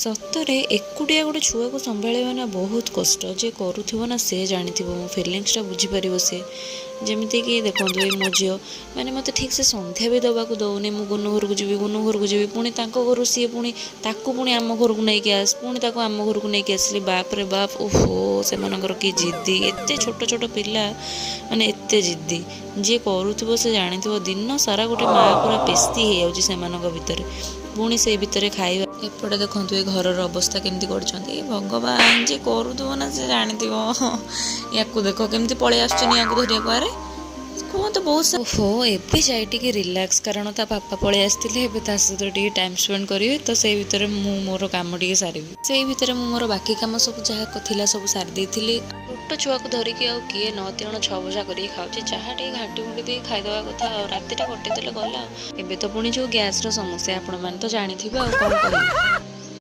ସତରେ ଏକୁଟିଆ ଗୋଟେ ଛୁଆକୁ ସମ୍ଭାଳିବା ନା ବହୁତ କଷ୍ଟ। ଯେ କରୁଥିବ ନା ସେ ଜାଣିଥିବ, ମୋ ଫିଲିଙ୍ଗସଟା ବୁଝିପାରିବ ସେ। ଯେମିତିକି ଦେଖନ୍ତୁ ଏଇ ମୋ ଝିଅ ମାନେ ମୋତେ ଠିକ୍ ସେ ସନ୍ଧ୍ୟା ବି ଦେବାକୁ ଦେଉନି। ମୁଁ ଗୁନୁ ଘରକୁ ଯିବି, ଗୁନୁ ଘରକୁ ଯିବି, ପୁଣି ତାଙ୍କ ଘରୁ ସିଏ ପୁଣି ତାକୁ ପୁଣି ଆମ ଘରକୁ ନେଇକି ଆସ, ପୁଣି ତାକୁ ଆମ ଘରକୁ ନେଇକି ଆସିଲି। ବାପରେ ବାପ, ଓହୋ ସେମାନଙ୍କର କି ଜିଦ୍ଦି। ଏତେ ଛୋଟ ଛୋଟ ପିଲା ମାନେ ଏତେ ଜିଦ୍ଦି। ଯିଏ କରୁଥିବ ସେ ଜାଣିଥିବ ଦିନ ସାରା ଗୋଟେ ମାଆ ପୁରା ପେସ୍ତି ହେଇଯାଉଛି ସେମାନଙ୍କ ଭିତରେ। ପୁଣି ସେଇ ଭିତରେ ଖାଇବା। ଏପଟେ ଦେଖନ୍ତୁ ଏ ଘରର ଅବସ୍ଥା କେମିତି କରିଛନ୍ତି ଭଗବାନ। ଯିଏ କରୁଥିବ ନା ସେ ଜାଣିଥିବ। ୟାକୁ ଦେଖ କେମିତି ପଳେଇ ଆସୁଛି ନିଆଁକୁ ଧରିବାକୁ। ଆରେ କୁହନ୍ତୁ ବହୁତ ଓହୋ ଏବେ ଯାଇ ଟିକେ ରିଲାକ୍ସ, କାରଣ ତା ବାପା ପଳେଇ ଆସିଥିଲେ। ଏବେ ତା ସହିତ ଟିକେ ଟାଇମ୍ ସ୍ପେଣ୍ଡ କରିବି, ତ ସେଇ ଭିତରେ ମୁଁ ମୋର କାମ ଟିକେ ସାରିବି। ସେଇ ଭିତରେ ମୁଁ ମୋର ବାକି କାମ ସବୁ ଯାହା ଥିଲା ସବୁ ସାରି ଦେଇଥିଲି। ଛୋଟ ଛୁଆକୁ ଧରିକି ଆଉ କିଏ 9 3 6 ଭଜା କରିକି ଖାଉଛି। ଯାହା ଟିକେ ଘାଣ୍ଟି ଘୁଣ୍ଟି ଦେଇକି ଖାଇଦେବା କଥା ଆଉ, ରାତିଟା କଟେଇ ଦେଲେ ଗଲା ଆଉ। ଏବେ ତ ପୁଣି ଯେଉଁ ଗ୍ୟାସ୍ର ସମସ୍ୟା ଆପଣମାନେ ତ ଜାଣିଥିବେ ଆଉ କ'ଣ କହିବି।